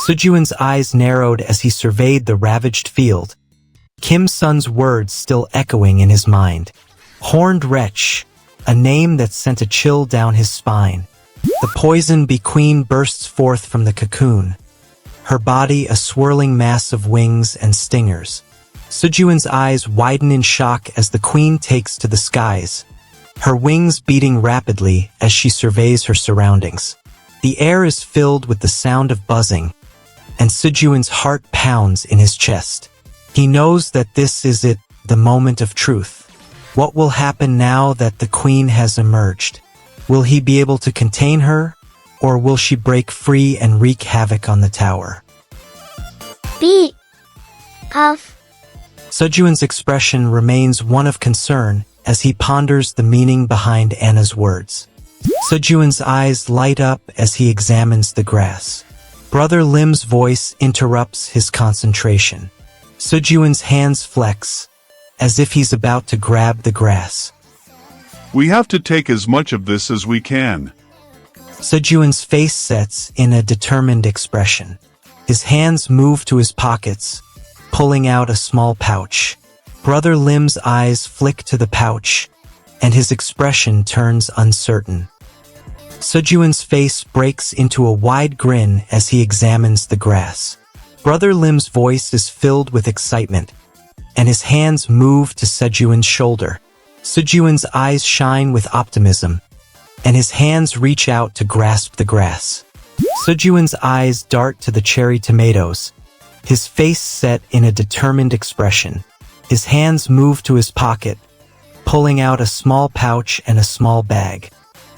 Sejuin's eyes narrowed as he surveyed the ravaged field, Kim Sun's words still echoing in his mind. Horned wretch, a name that sent a chill down his spine. The poison bee queen bursts forth from the cocoon, her body a swirling mass of wings and stingers. Sejuin's eyes widen in shock as the queen takes to the skies, her wings beating rapidly as she surveys her surroundings. The air is filled with the sound of buzzing, and Sejuin's heart pounds in his chest. He knows that this is it, the moment of truth. What will happen now that the queen has emerged? Will he be able to contain her, or will she break free and wreak havoc on the tower? Be off. Sejuin's expression remains one of concern as he ponders the meaning behind Anna's words. Sejuin's eyes light up as he examines the grass. Brother Lim's voice interrupts his concentration. Sejuin's hands flex, as if he's about to grab the grass. We have to take as much of this as we can. Sejuin's face sets in a determined expression. His hands move to his pockets, pulling out a small pouch. Brother Lim's eyes flick to the pouch, and his expression turns uncertain. Sejuin's face breaks into a wide grin as he examines the grass. Brother Lim's voice is filled with excitement, and his hands move to Sejuin's shoulder. Sejuin's eyes shine with optimism, and his hands reach out to grasp the grass. Sejuin's eyes dart to the cherry tomatoes, his face set in a determined expression. His hands move to his pocket, pulling out a small pouch and a small bag.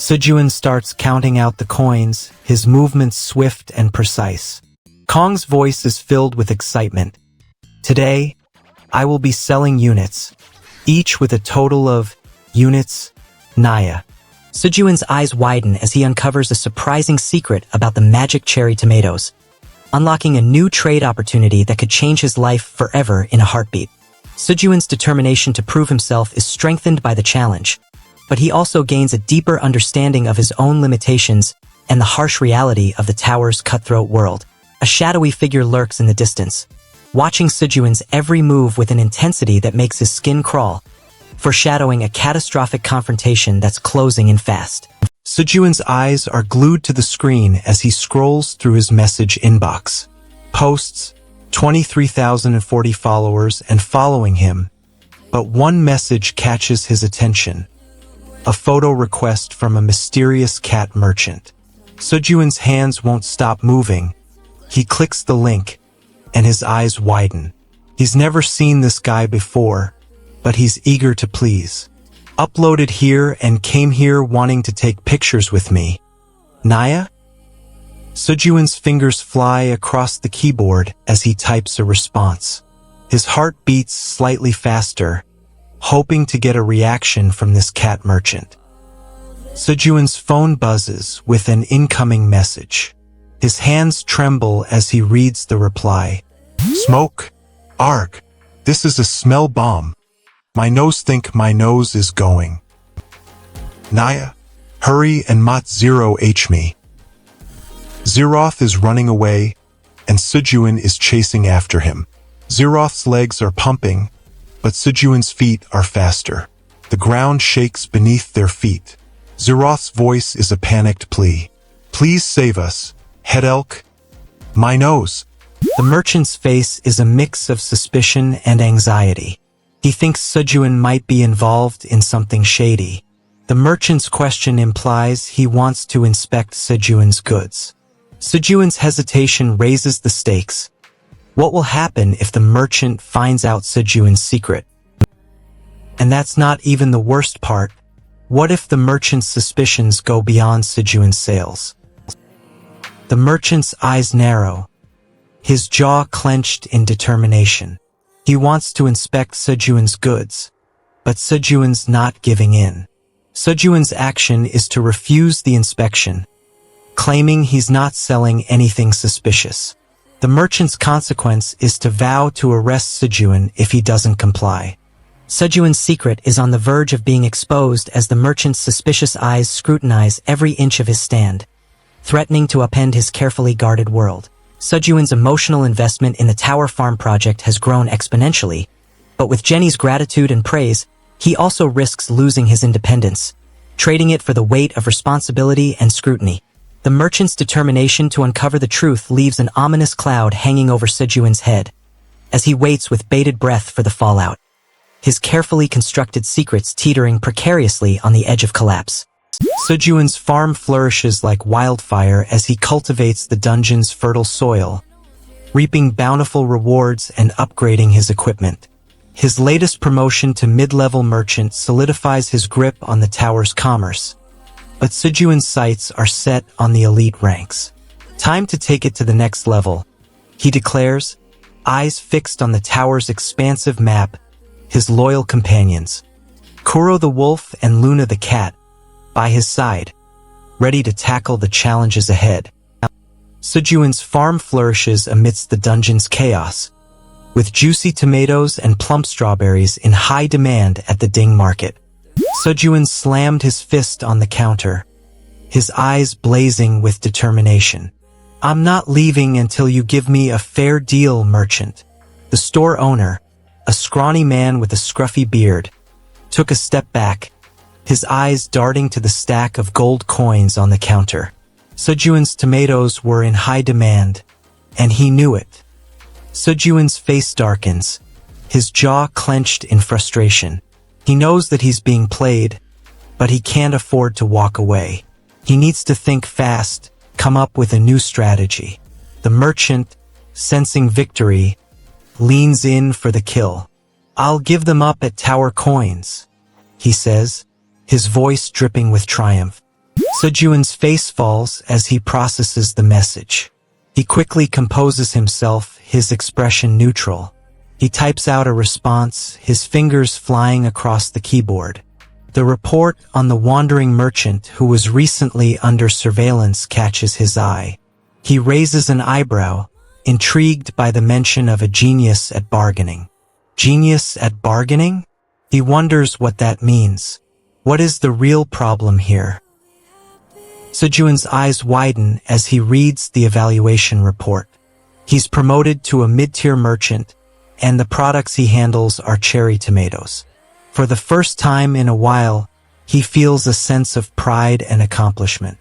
Sejuin starts counting out the coins, his movements swift and precise. Kong's voice is filled with excitement. Today, I will be selling units, each with a total of units, Naya. Sejuin's eyes widen as he uncovers a surprising secret about the magic cherry tomatoes, unlocking a new trade opportunity that could change his life forever in a heartbeat. Sejuin's determination to prove himself is strengthened by the challenge, but he also gains a deeper understanding of his own limitations and the harsh reality of the tower's cutthroat world. A shadowy figure lurks in the distance, watching Sejuin's every move with an intensity that makes his skin crawl, foreshadowing a catastrophic confrontation that's closing in fast. Sejuin's eyes are glued to the screen as he scrolls through his message inbox. Posts, 23,040 followers and following him, but one message catches his attention. A photo request from a mysterious cat merchant. Sejuin's hands won't stop moving. He clicks the link, and his eyes widen. He's never seen this guy before, but he's eager to please. Uploaded here and came here wanting to take pictures with me. Naya? Sejuin's fingers fly across the keyboard as he types a response. His heart beats slightly faster, hoping to get a reaction from this cat merchant. Sejuin's phone buzzes with an incoming message. His hands tremble as he reads the reply. Smoke. Arg. This is a smell bomb. My nose think my nose is going. Naya. Hurry and Mot Zero H me. Zeroth is running away, and Sejuin is chasing after him. Zeroth's legs are pumping, but Sejuin's feet are faster. The ground shakes beneath their feet. Zeroth's voice is a panicked plea. Please save us. Head elk. My nose. The merchant's face is a mix of suspicion and anxiety. He thinks Sejuin might be involved in something shady. The merchant's question implies he wants to inspect Sejuin's goods. Sejuin's hesitation raises the stakes. What will happen if the merchant finds out Sejuin's secret? And that's not even the worst part. What if the merchant's suspicions go beyond Sejuin's sales? The merchant's eyes narrow, his jaw clenched in determination. He wants to inspect Sejuin's goods, but Sejuin's not giving in. Sejuin's action is to refuse the inspection, claiming he's not selling anything suspicious. The merchant's consequence is to vow to arrest Sejuin if he doesn't comply. Sejuin's secret is on the verge of being exposed as the merchant's suspicious eyes scrutinize every inch of his stand, threatening to upend his carefully guarded world. Sejun's emotional investment in the tower farm project has grown exponentially, but with Jenny's gratitude and praise, he also risks losing his independence, trading it for the weight of responsibility and scrutiny. The merchant's determination to uncover the truth leaves an ominous cloud hanging over Sejun's head, as he waits with bated breath for the fallout, his carefully constructed secrets teetering precariously on the edge of collapse. Sejun's farm flourishes like wildfire as he cultivates the dungeon's fertile soil, reaping bountiful rewards and upgrading his equipment. His latest promotion to mid-level merchant solidifies his grip on the tower's commerce, but Sejun's sights are set on the elite ranks. Time to take it to the next level, he declares, eyes fixed on the tower's expansive map, his loyal companions, Kuro the wolf and Luna the cat, by his side, ready to tackle the challenges ahead. Sejun's farm flourishes amidst the dungeon's chaos, with juicy tomatoes and plump strawberries in high demand at the Ding market. Sejun slammed his fist on the counter, his eyes blazing with determination. I'm not leaving until you give me a fair deal, merchant. The store owner, a scrawny man with a scruffy beard, took a step back, his eyes darting to the stack of gold coins on the counter. Sejun's tomatoes were in high demand, and he knew it. Sejun's face darkens, his jaw clenched in frustration. He knows that he's being played, but he can't afford to walk away. He needs to think fast, come up with a new strategy. The merchant, sensing victory, leans in for the kill. I'll give them up at tower coins, he says, his voice dripping with triumph. Sejun's face falls as he processes the message. He quickly composes himself, his expression neutral. He types out a response, his fingers flying across the keyboard. The report on the wandering merchant who was recently under surveillance catches his eye. He raises an eyebrow, intrigued by the mention of a genius at bargaining. Genius at bargaining? He wonders what that means. What is the real problem here? Sejun's eyes widen as he reads the evaluation report. He's promoted to a mid-tier merchant, and the products he handles are cherry tomatoes. For the first time in a while, he feels a sense of pride and accomplishment.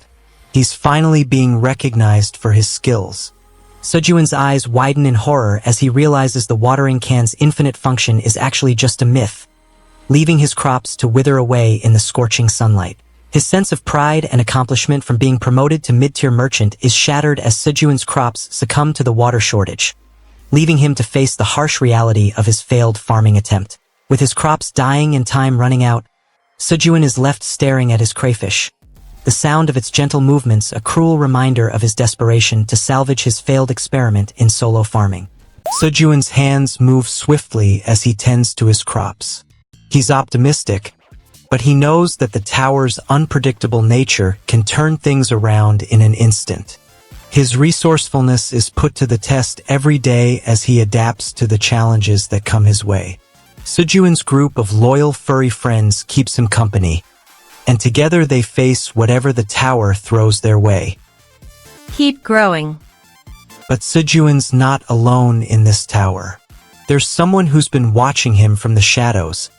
He's finally being recognized for his skills. Sejun's eyes widen in horror as he realizes the watering can's infinite function is actually just a myth, leaving his crops to wither away in the scorching sunlight. His sense of pride and accomplishment from being promoted to mid-tier merchant is shattered as Sejun's crops succumb to the water shortage, leaving him to face the harsh reality of his failed farming attempt. With his crops dying and time running out, Sejun is left staring at his crayfish, the sound of its gentle movements a cruel reminder of his desperation to salvage his failed experiment in solo farming. Sejun's hands move swiftly as he tends to his crops. He's optimistic, but he knows that the tower's unpredictable nature can turn things around in an instant. His resourcefulness is put to the test every day as he adapts to the challenges that come his way. Sejun's group of loyal furry friends keeps him company, and together they face whatever the tower throws their way. Keep growing. But Sejun's not alone in this tower. There's someone who's been watching him from the shadows,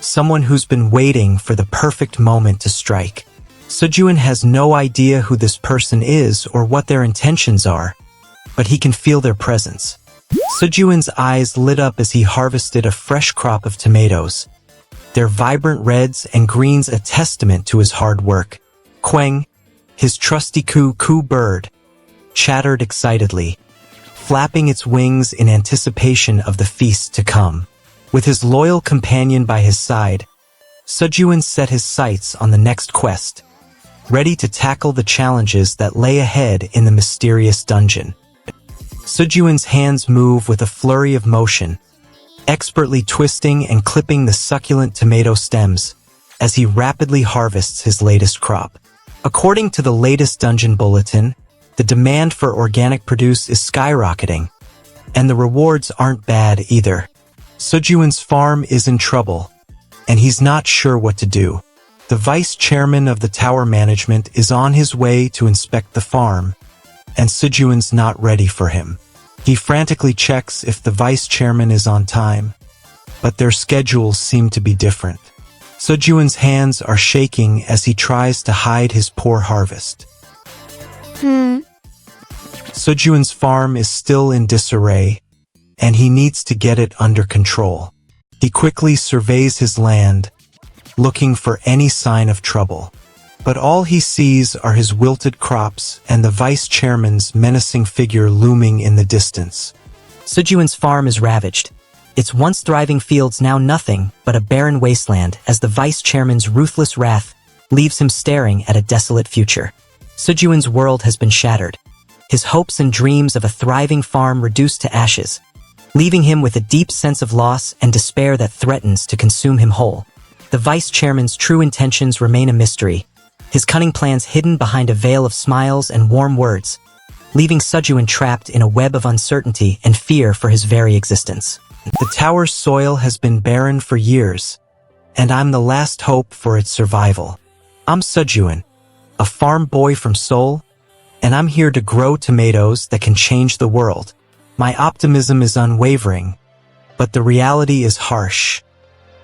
someone who's been waiting for the perfect moment to strike. Sejun has no idea who this person is or what their intentions are, but he can feel their presence. Sejun's eyes lit up as he harvested a fresh crop of tomatoes, their vibrant reds and greens a testament to his hard work. Queng, his trusty coo bird, chattered excitedly, flapping its wings in anticipation of the feast to come. With his loyal companion by his side, Sejun set his sights on the next quest, ready to tackle the challenges that lay ahead in the mysterious dungeon. Sejun's hands move with a flurry of motion, expertly twisting and clipping the succulent tomato stems as he rapidly harvests his latest crop. According to the latest dungeon bulletin, the demand for organic produce is skyrocketing, and the rewards aren't bad either. Sejun's farm is in trouble, and he's not sure what to do. The vice chairman of the tower management is on his way to inspect the farm, and Sijuan's not ready for him. He frantically checks if the vice chairman is on time, but their schedules seem to be different. Sijuan's hands are shaking as he tries to hide his poor harvest. Sijuan's farm is still in disarray, and he needs to get it under control. He quickly surveys his land, looking for any sign of trouble. But all he sees are his wilted crops and the vice chairman's menacing figure looming in the distance. Sijuan's farm is ravaged. Its once thriving fields now nothing but a barren wasteland as the vice chairman's ruthless wrath leaves him staring at a desolate future. Sijuan's world has been shattered, his hopes and dreams of a thriving farm reduced to ashes, leaving him with a deep sense of loss and despair that threatens to consume him whole. The vice chairman's true intentions remain a mystery, his cunning plans hidden behind a veil of smiles and warm words, leaving Sijuan trapped in a web of uncertainty and fear for his very existence. The tower's soil has been barren for years, and I'm the last hope for its survival. I'm Sijuan, a farm boy from Seoul, and I'm here to grow tomatoes that can change the world. My optimism is unwavering, but the reality is harsh.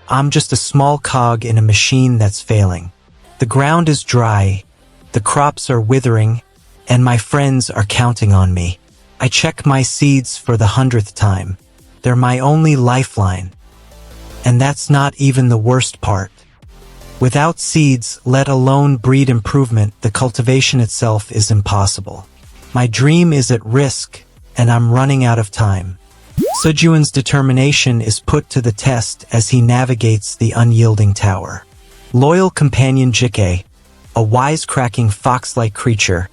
I'm just a small cog in a machine that's failing. The ground is dry, the crops are withering, and my friends are counting on me. I check my seeds for the 100th time. They're my only lifeline. And that's not even the worst part. Without seeds, let alone breed improvement, the cultivation itself is impossible. My dream is at risk, and I'm running out of time. Sijuan's determination is put to the test as he navigates the unyielding tower. Loyal companion Jike, a wisecracking fox-like creature,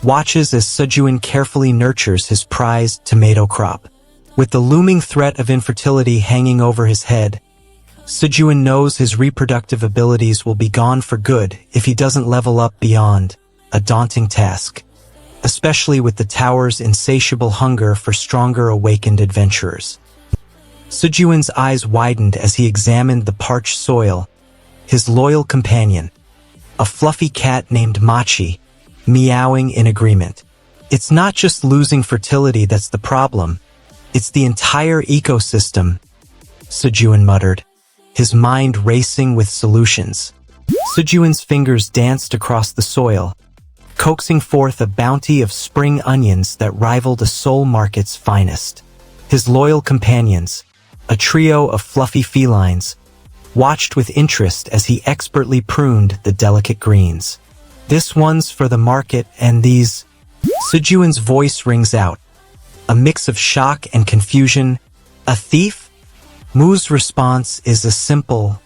watches as Sijuan carefully nurtures his prized tomato crop. With the looming threat of infertility hanging over his head, Sijuan knows his reproductive abilities will be gone for good if he doesn't level up beyond a daunting task, especially with the tower's insatiable hunger for stronger awakened adventurers. Sijuan's eyes widened as he examined the parched soil, his loyal companion, a fluffy cat named Machi, meowing in agreement. It's not just losing fertility that's the problem, it's the entire ecosystem, Sijuan muttered, his mind racing with solutions. Sijuan's fingers danced across the soil, coaxing forth a bounty of spring onions that rivaled a Seoul market's finest. His loyal companions, a trio of fluffy felines, watched with interest as he expertly pruned the delicate greens. This one's for the market and these... Sijuan's voice rings out, a mix of shock and confusion. A thief? Mu's response is a simple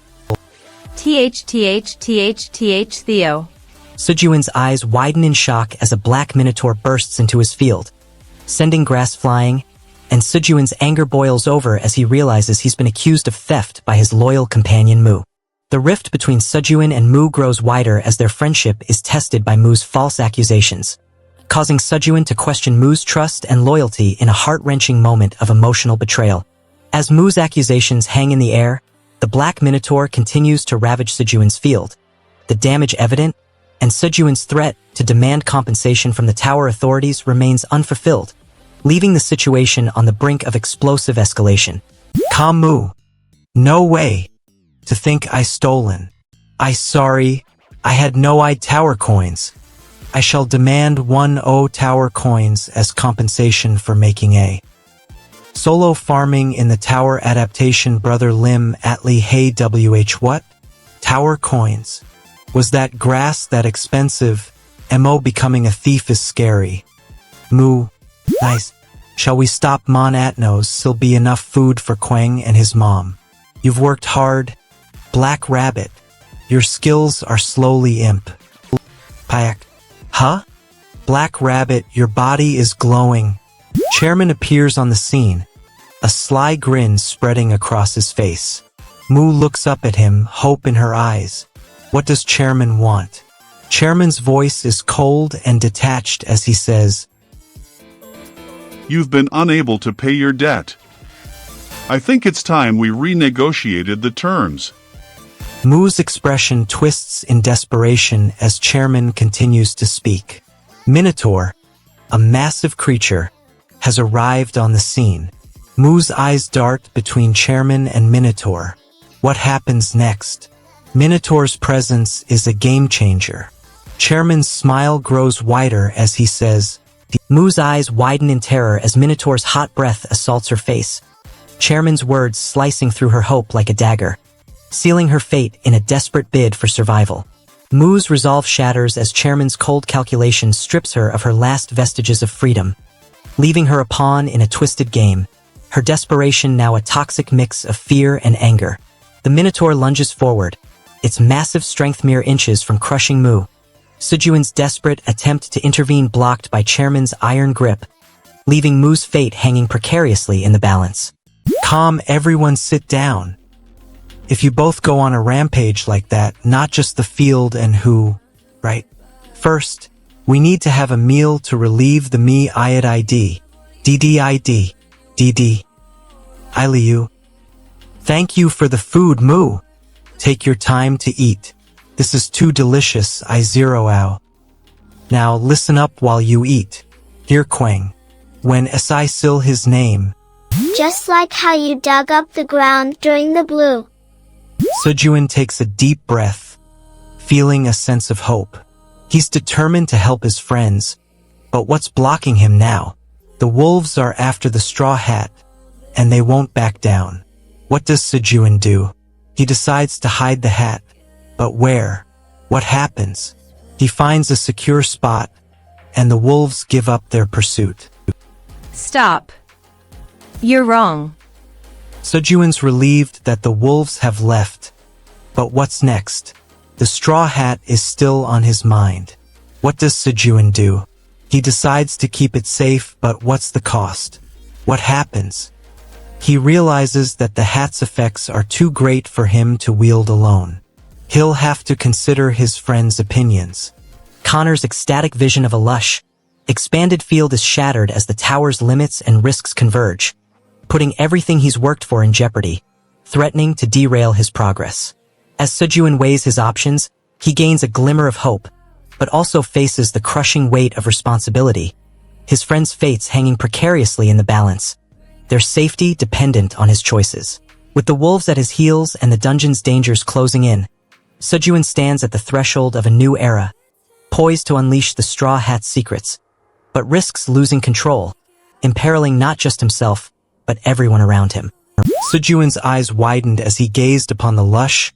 Theo. Sijuan's eyes widen in shock as a black minotaur bursts into his field, sending grass flying, and Sijuan's anger boils over as he realizes he's been accused of theft by his loyal companion Mu. The rift between Sijuan and Mu grows wider as their friendship is tested by Mu's false accusations, causing Sijuan to question Mu's trust and loyalty in a heart-wrenching moment of emotional betrayal. As Mu's accusations hang in the air, the Black Minotaur continues to ravage Sijuan's field, the damage evident, and Sijuan's threat to demand compensation from the tower authorities remains unfulfilled, leaving the situation on the brink of explosive escalation. Calm Mu. No way. To think I stolen. Sorry, I had no tower coins. I shall demand 10 tower coins as compensation for making a solo farming in the tower adaptation. Brother Lim Atlee Hey WH what? Tower coins. Was that grass that expensive? Mo becoming a thief is scary. Mu. Nice. Shall we stop Mon Atnos? Still be enough food for Quang and his mom. You've worked hard. Black Rabbit. Your skills are slowly imp. Payak. Huh? Black Rabbit, your body is glowing. Chairman appears on the scene, a sly grin spreading across his face. Mu looks up at him, hope in her eyes. What does Chairman want? Chairman's voice is cold and detached as he says, You've been unable to pay your debt. I think it's time we renegotiated the terms. Mu's expression twists in desperation as Chairman continues to speak. Minotaur, a massive creature, has arrived on the scene. Mu's eyes dart between chairman and Minotaur. What happens next? Minotaur's presence is a game changer. Chairman's smile grows wider as he says, Mu's eyes widen in terror as Minotaur's hot breath assaults her face. Chairman's words slicing through her hope like a dagger, sealing her fate in a desperate bid for survival. Mu's resolve shatters as Chairman's cold calculation strips her of her last vestiges of freedom, leaving her a pawn in a twisted game, her desperation now a toxic mix of fear and anger. The Minotaur lunges forward, its massive strength mere inches from crushing Mu. Sijuin's desperate attempt to intervene blocked by Chairman's iron grip, leaving Mu's fate hanging precariously in the balance. Calm, everyone sit down. If you both go on a rampage like that, not just the field and who, right? First, we need to have a meal to relieve the me IID. DDID. DD. Iliu. Thank you for the food, Mu. Take your time to eat. This is too delicious, I zero out. Now listen up while you eat. Dear Quang, when Si Sil his name, Just like how you dug up the ground during the blue. Sijuin takes a deep breath, feeling a sense of hope. He's determined to help his friends, but what's blocking him now? The wolves are after the straw hat, and they won't back down. What does Sijuin do? He decides to hide the hat, but where? What happens? He finds a secure spot, and the wolves give up their pursuit. Stop. You're wrong. Sijuin's relieved that the wolves have left. But what's next? The straw hat is still on his mind. What does Sijuin do? He decides to keep it safe, but what's the cost? What happens? He realizes that the hat's effects are too great for him to wield alone. He'll have to consider his friends' opinions. Connor's ecstatic vision of a lush, expanded field is shattered as the tower's limits and risks converge, putting everything he's worked for in jeopardy, threatening to derail his progress. As Sijuin weighs his options, he gains a glimmer of hope, but also faces the crushing weight of responsibility, his friends' fates hanging precariously in the balance, their safety dependent on his choices. With the wolves at his heels and the dungeon's dangers closing in, Sijuin stands at the threshold of a new era, poised to unleash the Straw Hat's secrets, but risks losing control, imperiling not just himself, but everyone around him. Sijuin's eyes widened as he gazed upon the lush,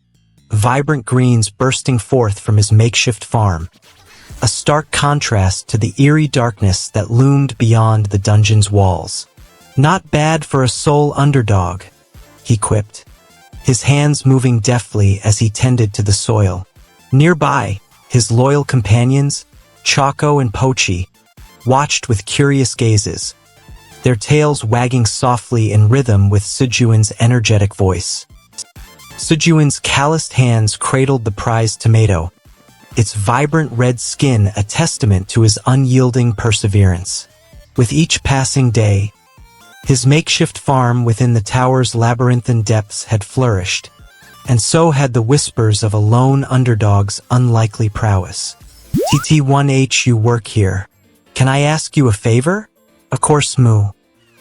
vibrant greens bursting forth from his makeshift farm, a stark contrast to the eerie darkness that loomed beyond the dungeon's walls. Not bad for a sole underdog, he quipped, his hands moving deftly as he tended to the soil. Nearby, his loyal companions, Choco and Pochi, watched with curious gazes, their tails wagging softly in rhythm with Sijuin's energetic voice. Sijuin's calloused hands cradled the prized tomato, its vibrant red skin a testament to his unyielding perseverance. With each passing day, his makeshift farm within the tower's labyrinthine depths had flourished, and so had the whispers of a lone underdog's unlikely prowess. TT1H, you work here. Can I ask you a favor? Of course, Mu.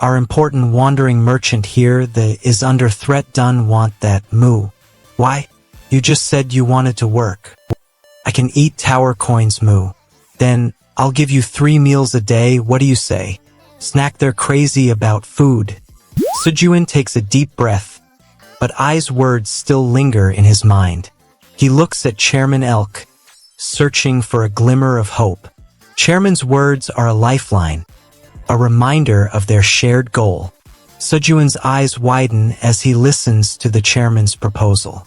Our important wandering merchant here is under threat. Done want that, Mu. Why? You just said you wanted to work. I can eat tower coins, Mu. Then, I'll give you 3 meals a day, what do you say? Snack, they're crazy about food. Sijuin takes a deep breath, but Ai's words still linger in his mind. He looks at Chairman Elk, searching for a glimmer of hope. Chairman's words are a lifeline, a reminder of their shared goal. Sijuin's eyes widen as he listens to the chairman's proposal.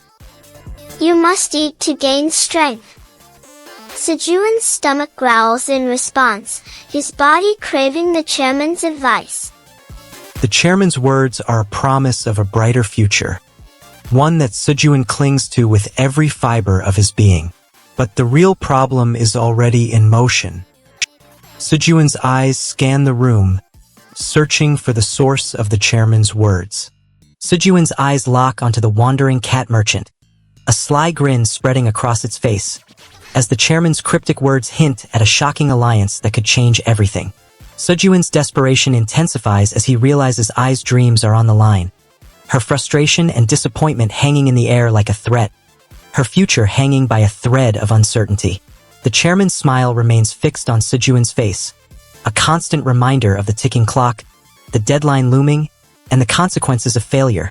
You must eat to gain strength. Sijuin's stomach growls in response, his body craving the chairman's advice. The chairman's words are a promise of a brighter future, one that Sijuin clings to with every fiber of his being. But the real problem is already in motion. Sijuin's eyes scan the room, searching for the source of the chairman's words. Sijuin's eyes lock onto the wandering cat merchant, a sly grin spreading across its face, as the chairman's cryptic words hint at a shocking alliance that could change everything. Sujuin's desperation intensifies as he realizes Ai's dreams are on the line. Her frustration and disappointment hanging in the air like a threat. Her future hanging by a thread of uncertainty. The chairman's smile remains fixed on Sujuin's face, a constant reminder of the ticking clock, the deadline looming, and the consequences of failure,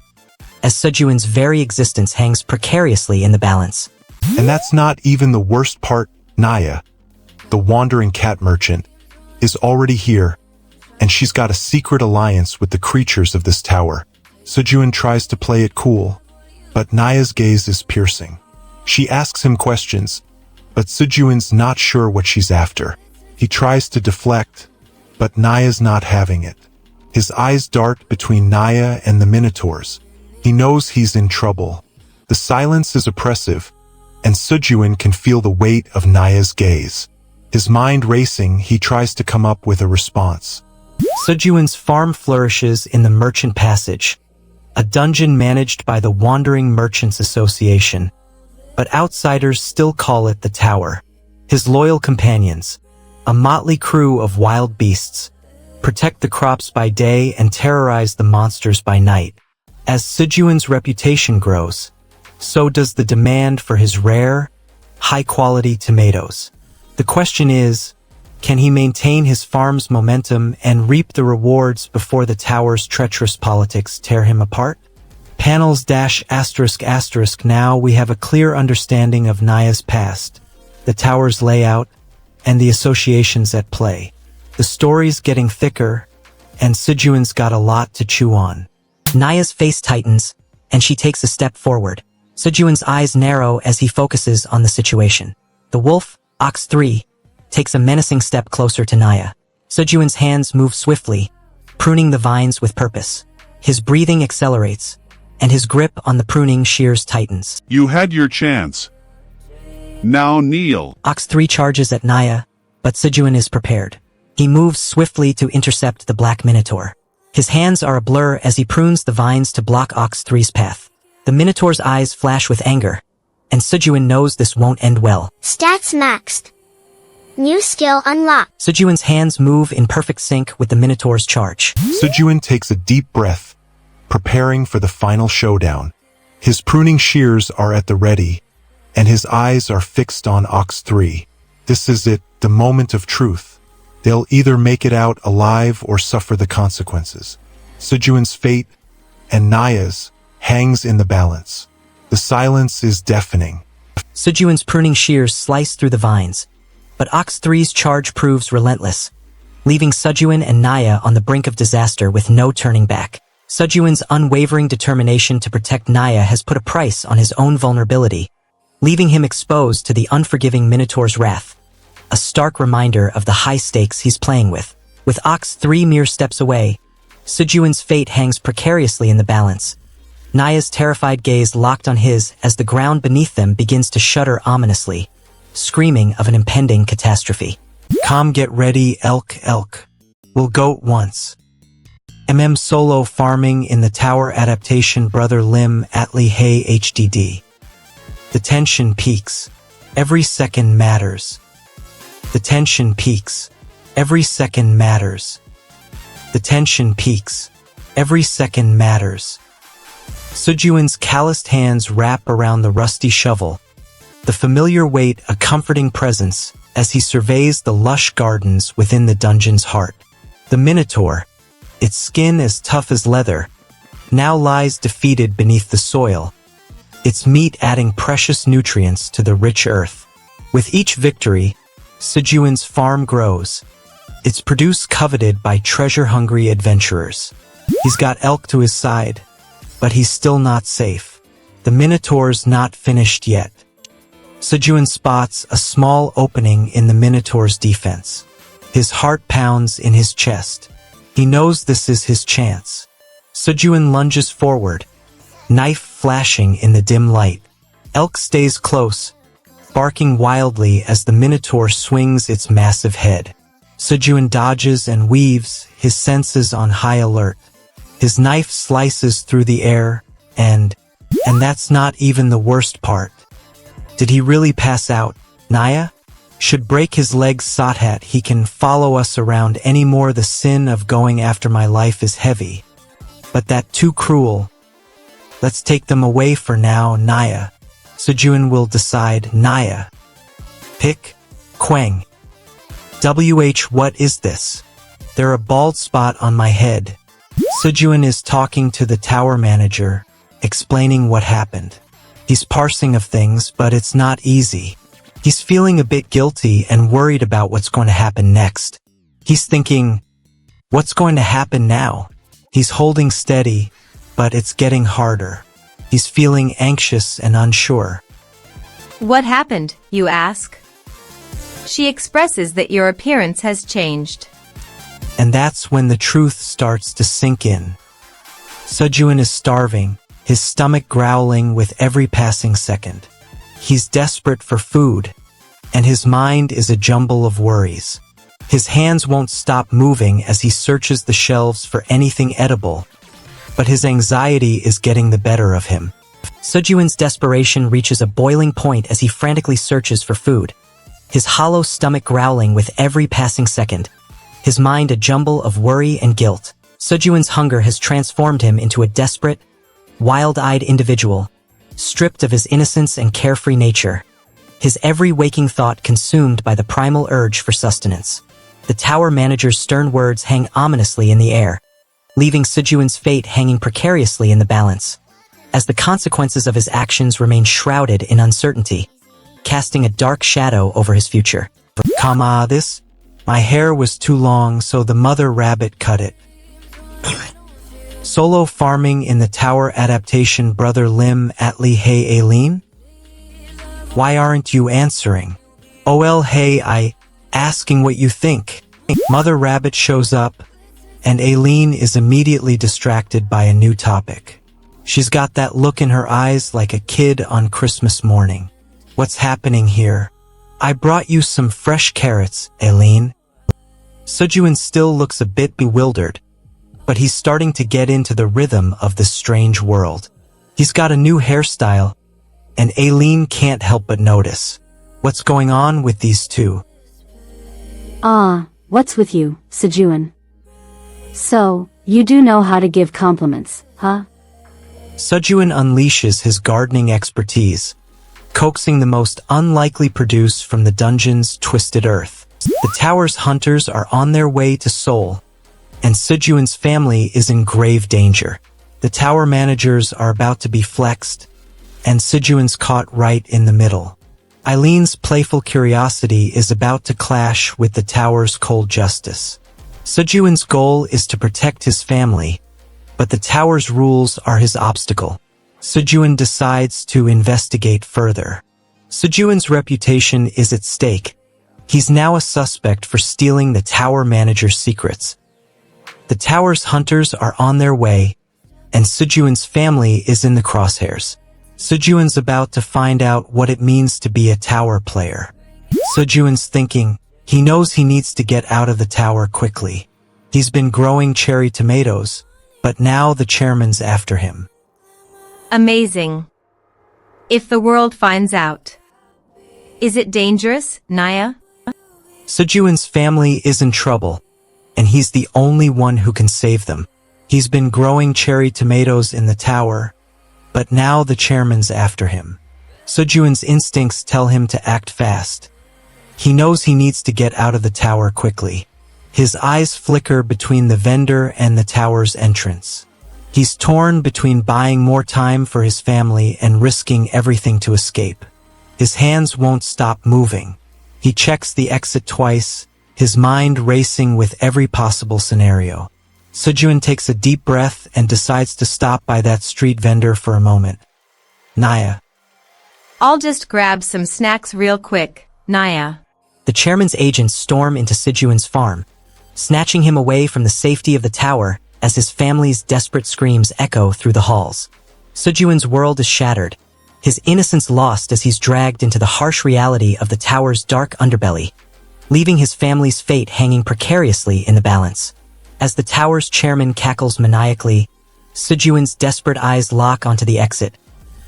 as Sujuin's very existence hangs precariously in the balance. And that's not even the worst part. Naya, the wandering cat merchant, is already here, and she's got a secret alliance with the creatures of this tower. Sujuin tries to play it cool, but Naya's gaze is piercing. She asks him questions, but Sujuin's not sure what she's after. He tries to deflect, but Naya's not having it. His eyes dart between Naya and the Minotaurs. He knows he's in trouble. The silence is oppressive, and Sujuin can feel the weight of Naya's gaze. His mind racing, he tries to come up with a response. Sujuin's farm flourishes in the Merchant Passage, a dungeon managed by the Wandering Merchants Association, but outsiders still call it the Tower. His loyal companions, a motley crew of wild beasts, protect the crops by day and terrorize the monsters by night. As Sujuin's reputation grows, so does the demand for his rare, high-quality tomatoes. The question is, can he maintain his farm's momentum and reap the rewards before the tower's treacherous politics tear him apart? Panels ****. Now we have a clear understanding of Naya's past, the tower's layout, and the associations at play. The story's getting thicker, and Sujuin's got a lot to chew on. Naya's face tightens, and she takes a step forward. Sujuin's eyes narrow as he focuses on the situation. The wolf, Ox 3, takes a menacing step closer to Naya. Sujuin's hands move swiftly, pruning the vines with purpose. His breathing accelerates, and his grip on the pruning shears tightens. You had your chance. Now kneel. Ox 3 charges at Naya, but Sujuin is prepared. He moves swiftly to intercept the Black Minotaur. His hands are a blur as he prunes the vines to block Ox 3's path. The Minotaur's eyes flash with anger, and Sujuin knows this won't end well. Stats maxed. New skill unlocked. Sujuin's hands move in perfect sync with the Minotaur's charge. Sujuin takes a deep breath, preparing for the final showdown. His pruning shears are at the ready, and his eyes are fixed on Ox 3. This is it, the moment of truth. They'll either make it out alive or suffer the consequences. Sujuin's fate, and Naya's, hangs in the balance. The silence is deafening. Sujuin's pruning shears slice through the vines, but Ox 3's charge proves relentless, leaving Sujuin and Naya on the brink of disaster with no turning back. Sujuin's unwavering determination to protect Naya has put a price on his own vulnerability, leaving him exposed to the unforgiving Minotaur's wrath. A stark reminder of the high stakes he's playing with. With Ox 3 mere steps away, Sujuin's fate hangs precariously in the balance. Naya's terrified gaze locked on his as the ground beneath them begins to shudder ominously, screaming of an impending catastrophe. Come get ready, elk. We'll go once. Solo farming in the tower adaptation Brother Lim Atli Hey HDD. The tension peaks. Every second matters. The tension peaks. Every second matters. The tension peaks. Every second matters. Sujuin's calloused hands wrap around the rusty shovel, the familiar weight a comforting presence as he surveys the lush gardens within the dungeon's heart. The Minotaur, its skin as tough as leather, now lies defeated beneath the soil, its meat adding precious nutrients to the rich earth. With each victory, Sujuin's farm grows, its produce coveted by treasure-hungry adventurers. He's got elk to his side, but he's still not safe. The Minotaur's not finished yet. Sujuin spots a small opening in the Minotaur's defense. His heart pounds in his chest. He knows this is his chance. Sujuin lunges forward, knife flashing in the dim light. Elk stays close, barking wildly as the Minotaur swings its massive head. Sujuin dodges and weaves, his senses on high alert. His knife slices through the air, and that's not even the worst part. Did he really pass out, Naya? Should break his legs Sathat, he can follow us around any more. The sin of going after my life is heavy. But that too cruel. Let's take them away for now, Naya. Sejun will decide. Naya. Pick. Quang. What is this? There a bald spot on my head. Sejun is talking to the tower manager, explaining what happened. He's parsing of things, but it's not easy. He's feeling a bit guilty and worried about what's going to happen next. He's thinking, what's going to happen now? He's holding steady, but it's getting harder. He's feeling anxious and unsure. What happened, you ask? She expresses that your appearance has changed. And that's when the truth starts to sink in. Sejun is starving, his stomach growling with every passing second. He's desperate for food, and his mind is a jumble of worries. His hands won't stop moving as he searches the shelves for anything edible, but his anxiety is getting the better of him. Sejun's desperation reaches a boiling point as he frantically searches for food. His hollow stomach growling with every passing second. His mind a jumble of worry and guilt. Sejun's hunger has transformed him into a desperate, wild-eyed individual, stripped of his innocence and carefree nature. His every waking thought consumed by the primal urge for sustenance. The tower manager's stern words hang ominously in the air, leaving Sejun's fate hanging precariously in the balance, as the consequences of his actions remain shrouded in uncertainty, casting a dark shadow over his future. This? My hair was too long, so the mother rabbit cut it. Solo farming in the tower adaptation. Brother Lim Atli. Hey Aileen? Why aren't you answering? OL hey, I asking what you think. Mother rabbit shows up, and Aileen is immediately distracted by a new topic. She's got that look in her eyes like a kid on Christmas morning. What's happening here? I brought you some fresh carrots, Aileen. Sejun still looks a bit bewildered, but he's starting to get into the rhythm of this strange world. He's got a new hairstyle, and Aileen can't help but notice. What's going on with these two? What's with you, Sejun? So, you do know how to give compliments, huh? Sejun unleashes his gardening expertise, coaxing the most unlikely produce from the dungeon's twisted earth. The tower's hunters are on their way to Seoul, and Sejun's family is in grave danger. The tower managers are about to be flexed, and Sejun's caught right in the middle. Eileen's playful curiosity is about to clash with the tower's cold justice. Sejun's goal is to protect his family, but the tower's rules are his obstacle. Sejun decides to investigate further. Sejun's reputation is at stake. He's now a suspect for stealing the tower manager's secrets. The tower's hunters are on their way, and Sejun's family is in the crosshairs. Sejun's about to find out what it means to be a tower player. Sejun's thinking, he knows he needs to get out of the tower quickly. He's been growing cherry tomatoes, but now the chairman's after him. Amazing. If the world finds out. Is it dangerous, Naya? Sejun's family is in trouble, and he's the only one who can save them. He's been growing cherry tomatoes in the tower, but now the chairman's after him. Sejun's instincts tell him to act fast. He knows he needs to get out of the tower quickly. His eyes flicker between the vendor and the tower's entrance. He's torn between buying more time for his family and risking everything to escape. His hands won't stop moving. He checks the exit twice, his mind racing with every possible scenario. Sejun takes a deep breath and decides to stop by that street vendor for a moment. Naya. I'll just grab some snacks real quick, Naya. The chairman's agents storm into Sejun's farm, snatching him away from the safety of the tower as his family's desperate screams echo through the halls. Sejun's world is shattered, his innocence lost as he's dragged into the harsh reality of the tower's dark underbelly, leaving his family's fate hanging precariously in the balance. As the tower's chairman cackles maniacally, Sejun's desperate eyes lock onto the exit,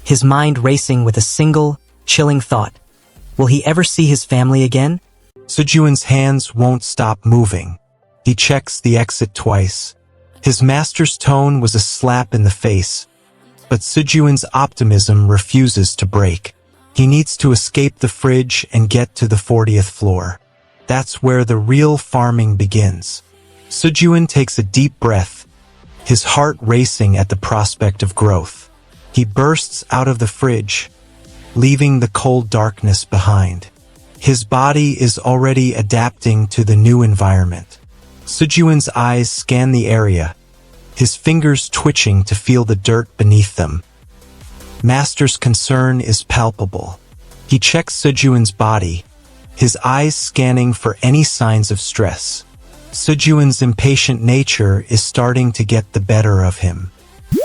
his mind racing with a single, chilling thought. Will he ever see his family again? Sejuan's hands won't stop moving. He checks the exit twice. His master's tone was a slap in the face, but Sejuan's optimism refuses to break. He needs to escape the fridge and get to the 40th floor. That's where the real farming begins. Sejuan takes a deep breath, his heart racing at the prospect of growth. He bursts out of the fridge, leaving the cold darkness behind. His body is already adapting to the new environment. Sejuan's eyes scan the area, his fingers twitching to feel the dirt beneath them. Master's concern is palpable. He checks Sejuan's body, his eyes scanning for any signs of stress. Sejuan's impatient nature is starting to get the better of him.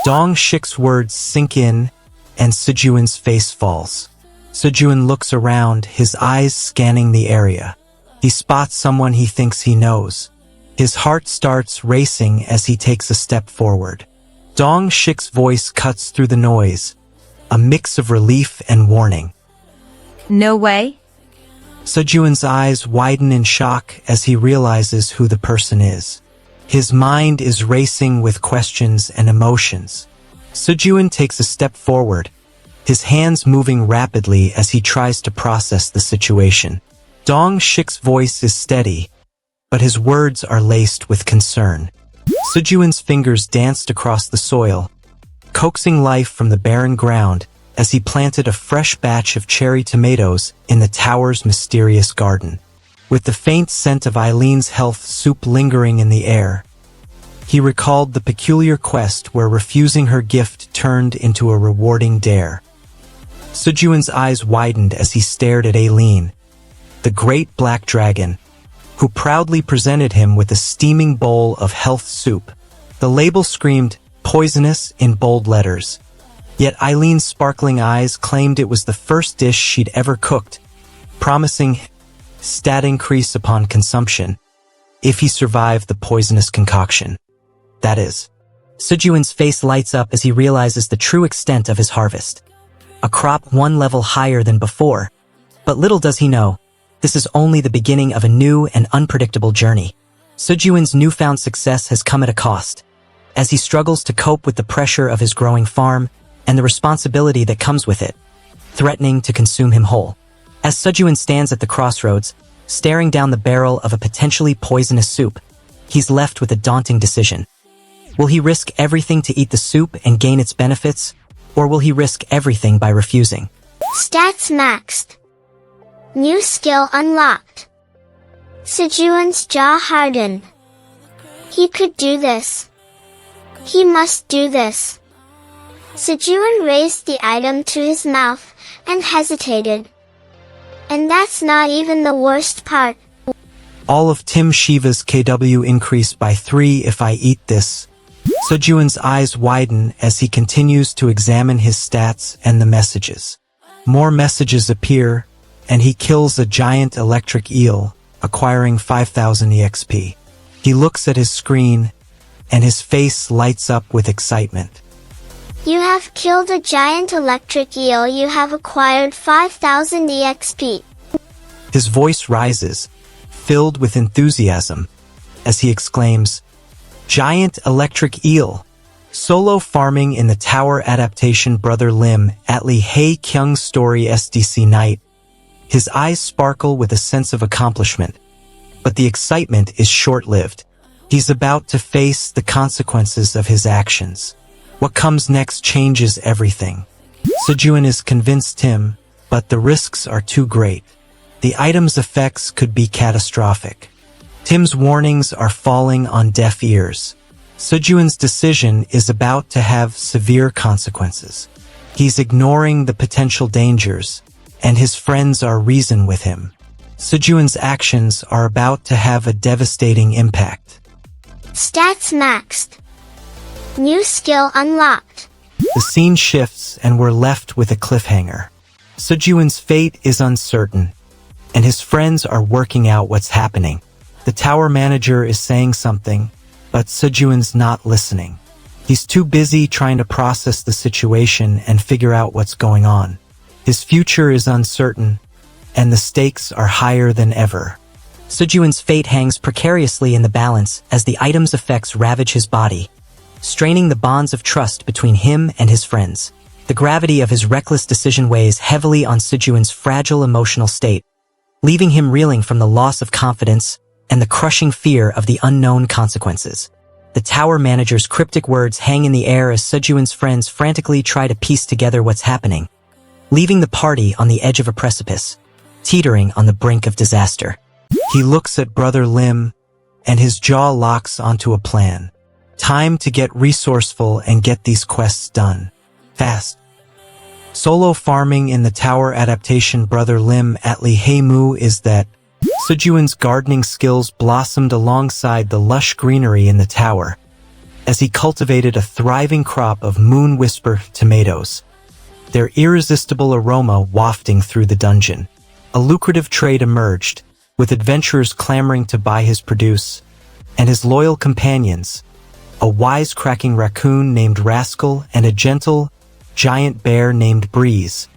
Dong Shik's words sink in, and Sejuan's face falls. Sejuan looks around, his eyes scanning the area. He spots someone he thinks he knows. His heart starts racing as he takes a step forward. Dong Shik's voice cuts through the noise, a mix of relief and warning. No way? Sejuan's eyes widen in shock as he realizes who the person is. His mind is racing with questions and emotions. Sejuan takes a step forward, his hands moving rapidly as he tries to process the situation. Dong Shik's voice is steady, but his words are laced with concern. Sejuan's fingers danced across the soil, coaxing life from the barren ground as he planted a fresh batch of cherry tomatoes in the tower's mysterious garden. With the faint scent of Eileen's health soup lingering in the air, he recalled the peculiar quest where refusing her gift turned into a rewarding dare. Sejuan's eyes widened as he stared at Eileen, the great black dragon, who proudly presented him with a steaming bowl of health soup. The label screamed, "Poisonous," in bold letters. Yet Eileen's sparkling eyes claimed it was the first dish she'd ever cooked, promising stat increase upon consumption if he survived the poisonous concoction. That is. Sejuan's face lights up as he realizes the true extent of his harvest. A crop one level higher than before. But little does he know, this is only the beginning of a new and unpredictable journey. Sejuan's newfound success has come at a cost, as he struggles to cope with the pressure of his growing farm and the responsibility that comes with it, threatening to consume him whole. As Sejuan stands at the crossroads, staring down the barrel of a potentially poisonous soup, he's left with a daunting decision. Will he risk everything to eat the soup and gain its benefits, or will he risk everything by refusing? Stats maxed. New skill unlocked. Sejuan's jaw hardened. He could do this. He must do this. Sejuan raised the item to his mouth and hesitated. And that's not even the worst part. All of Tim Shiva's KW increased by 3 if I eat this. Sejuan's eyes widen as he continues to examine his stats and the messages. More messages appear, and he kills a giant electric eel, acquiring 5,000 EXP. He looks at his screen, and his face lights up with excitement. You have killed a giant electric eel. You have acquired 5,000 EXP. His voice rises, filled with enthusiasm, as he exclaims, "Giant electric eel! Solo farming in the tower adaptation Brother Lim Atli Hei Kyung's story SDC night." His eyes sparkle with a sense of accomplishment, but the excitement is short-lived. He's about to face the consequences of his actions. What comes next changes everything. Sejuan is convinced Tim, but the risks are too great. The item's effects could be catastrophic. Tim's warnings are falling on deaf ears. Sejuan's decision is about to have severe consequences. He's ignoring the potential dangers, and his friends are reason with him. Sejuan's actions are about to have a devastating impact. Stats maxed. New skill unlocked. The scene shifts and we're left with a cliffhanger. Sejuan's fate is uncertain, and his friends are working out what's happening. The tower manager is saying something, but Sejuan's not listening. He's too busy trying to process the situation and figure out what's going on. His future is uncertain, and the stakes are higher than ever. Sejuan's fate hangs precariously in the balance as the item's effects ravage his body, straining the bonds of trust between him and his friends. The gravity of his reckless decision weighs heavily on Sejuan's fragile emotional state, leaving him reeling from the loss of confidence and the crushing fear of the unknown consequences. The tower manager's cryptic words hang in the air as Sejuan's friends frantically try to piece together what's happening, leaving the party on the edge of a precipice, teetering on the brink of disaster. He looks at Brother Lim, and his jaw locks onto a plan. Time to get resourceful and get these quests done. Fast. Solo farming in the tower adaptation Brother Lim Atli Heimu is that Sejuan's gardening skills blossomed alongside the lush greenery in the tower, as he cultivated a thriving crop of Moon Whisper tomatoes, their irresistible aroma wafting through the dungeon. A lucrative trade emerged, with adventurers clamoring to buy his produce, and his loyal companions, a wisecracking raccoon named Rascal and a gentle, giant bear named Breeze,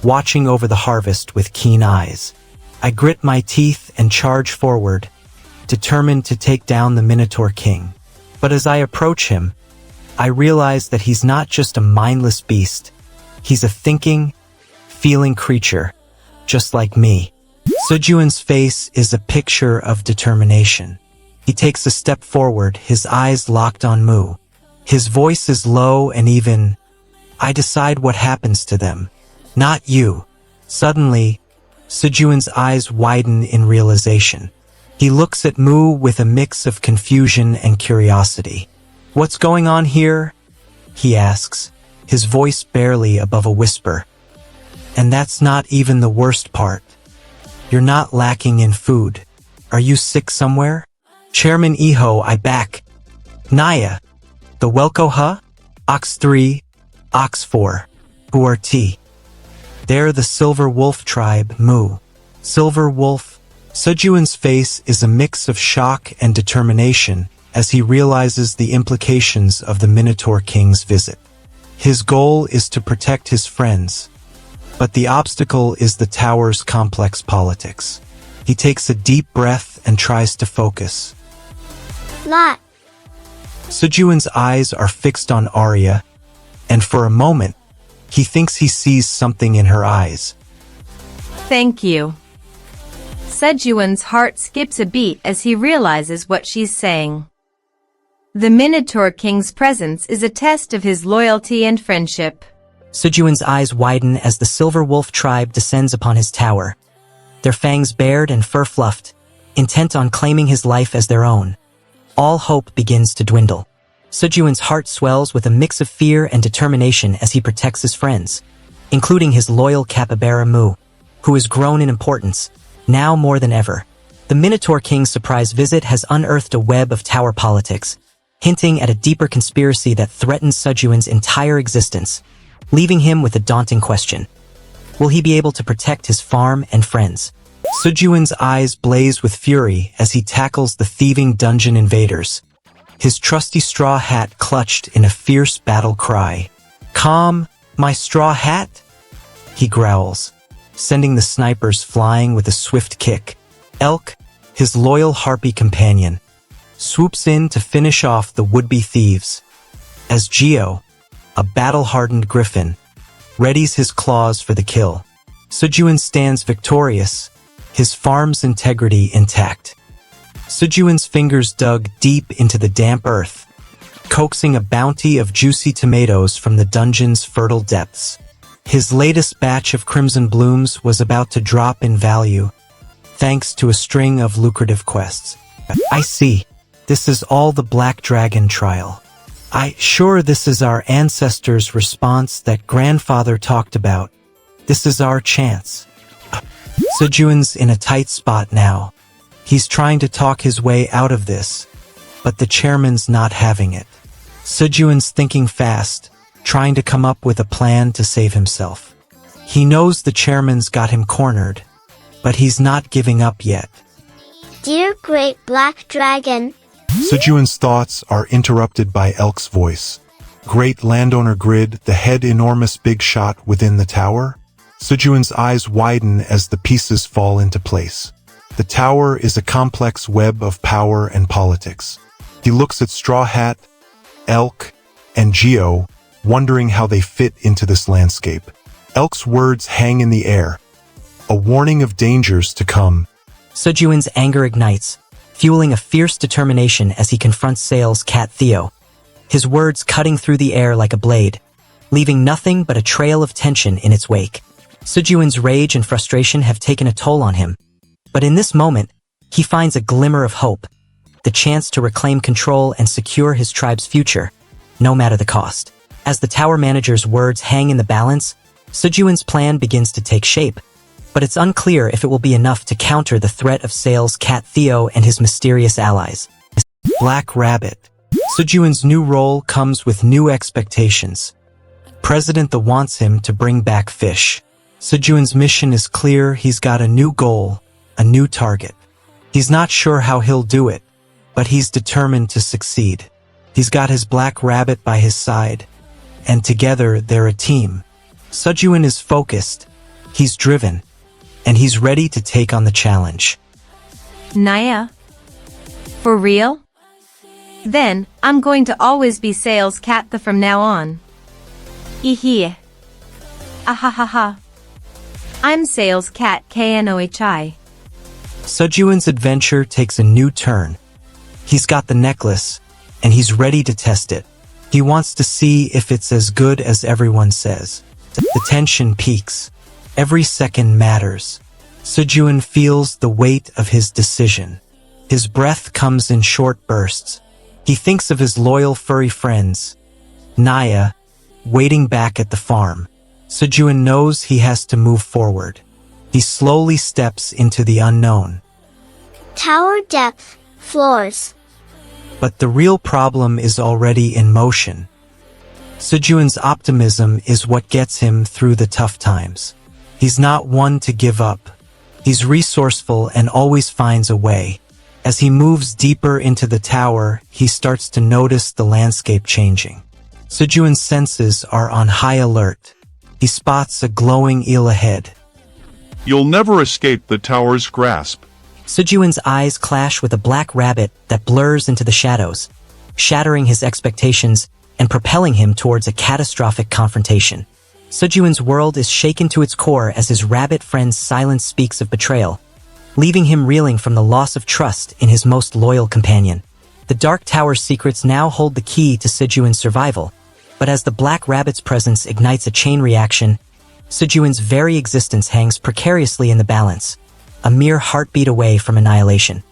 watching over the harvest with keen eyes. I grit my teeth and charge forward, determined to take down the Minotaur King. But as I approach him, I realize that he's not just a mindless beast. He's a thinking, feeling creature, just like me. Sejuan's face is a picture of determination. He takes a step forward, his eyes locked on Mu. His voice is low and even. I decide what happens to them. Not you. Suddenly, Sejuan's eyes widen in realization. He looks at Mu with a mix of confusion and curiosity. What's going on here? He asks, his voice barely above a whisper. And that's not even the worst part. You're not lacking in food. Are you sick somewhere? Chairman Iho, I back. Naya. The Welko huh? Ox 3, Ox 4. Who are T? They're the Silver Wolf tribe, Mu. Silver Wolf. Sejuan's face is a mix of shock and determination as he realizes the implications of the Minotaur King's visit. His goal is to protect his friends, but the obstacle is the tower's complex politics. He takes a deep breath and tries to focus. Lot. Sejuan's eyes are fixed on Arya, and for a moment, he thinks he sees something in her eyes. Thank you. Sejuan's heart skips a beat as he realizes what she's saying. The Minotaur King's presence is a test of his loyalty and friendship. Sejuan's eyes widen as the Silver Wolf tribe descends upon his tower, their fangs bared and fur fluffed, intent on claiming his life as their own. All hope begins to dwindle. Sejuan's heart swells with a mix of fear and determination as he protects his friends, including his loyal capybara Mu, who has grown in importance, now more than ever. The Minotaur King's surprise visit has unearthed a web of tower politics, hinting at a deeper conspiracy that threatens Sejuan's entire existence, leaving him with a daunting question. Will he be able to protect his farm and friends? Sejuan's eyes blaze with fury as he tackles the thieving dungeon invaders, his trusty straw hat clutched in a fierce battle cry. Calm, my straw hat? He growls, sending the snipers flying with a swift kick. Elk, his loyal harpy companion, swoops in to finish off the would-be thieves, as Geo, a battle-hardened griffin, readies his claws for the kill. Sejuan stands victorious, his farm's integrity intact. Sejuan's fingers dug deep into the damp earth, coaxing a bounty of juicy tomatoes from the dungeon's fertile depths. His latest batch of crimson blooms was about to drop in value, thanks to a string of lucrative quests. I see. This is all the Black Dragon trial. Sure, this is our ancestors' response that grandfather talked about. This is our chance. Sejuan's in a tight spot now. He's trying to talk his way out of this, but the chairman's not having it. Sejuan's thinking fast, trying to come up with a plan to save himself. He knows the chairman's got him cornered, but he's not giving up yet. Dear Great Black Dragon. Sejuan's thoughts are interrupted by Elk's voice. Great landowner Grid, the head enormous big shot within the tower? Sejuan's eyes widen as the pieces fall into place. The tower is a complex web of power and politics. He looks at Straw Hat, Elk, and Geo, wondering how they fit into this landscape. Elk's words hang in the air, a warning of dangers to come. Sejuan's anger ignites, fueling a fierce determination as he confronts Sail's cat Theo. His words cutting through the air like a blade, leaving nothing but a trail of tension in its wake. Sejuan's rage and frustration have taken a toll on him. But in this moment, he finds a glimmer of hope, the chance to reclaim control and secure his tribe's future, no matter the cost. As the tower manager's words hang in the balance, Sejuan's plan begins to take shape, but it's unclear if it will be enough to counter the threat of Sail's cat Theo and his mysterious allies. Black Rabbit. Sejuan's new role comes with new expectations. President The wants him to bring back fish. Sejuan's mission is clear. He's got a new goal, a new target. He's not sure how he'll do it, but he's determined to succeed. He's got his Black Rabbit by his side, and together they're a team. Sejuan is focused, he's driven, and he's ready to take on the challenge. Naya? For real? Then, I'm going to always be Sail's cat from now on. Ehe. Ahahaha. I'm Sail's cat Knohi. Sejuan's adventure takes a new turn. He's got the necklace, and he's ready to test it. He wants to see if it's as good as everyone says. The tension peaks. Every second matters. Sejuan feels the weight of his decision. His breath comes in short bursts. He thinks of his loyal furry friends, Naya, waiting back at the farm. Sejuan knows he has to move forward. He slowly steps into the unknown. Tower depth, floors. But the real problem is already in motion. Sejuan's optimism is what gets him through the tough times. He's not one to give up. He's resourceful and always finds a way. As he moves deeper into the tower, he starts to notice the landscape changing. Sejuan's senses are on high alert. He spots a glowing eel ahead. You'll never escape the tower's grasp. Sejuan's eyes clash with a black rabbit that blurs into the shadows, shattering his expectations and propelling him towards a catastrophic confrontation. Sejuan's world is shaken to its core as his rabbit friend's silence speaks of betrayal, leaving him reeling from the loss of trust in his most loyal companion. The Dark Tower's secrets now hold the key to Sejuan's survival, but as the Black Rabbit's presence ignites a chain reaction, Sejuan's very existence hangs precariously in the balance, a mere heartbeat away from annihilation.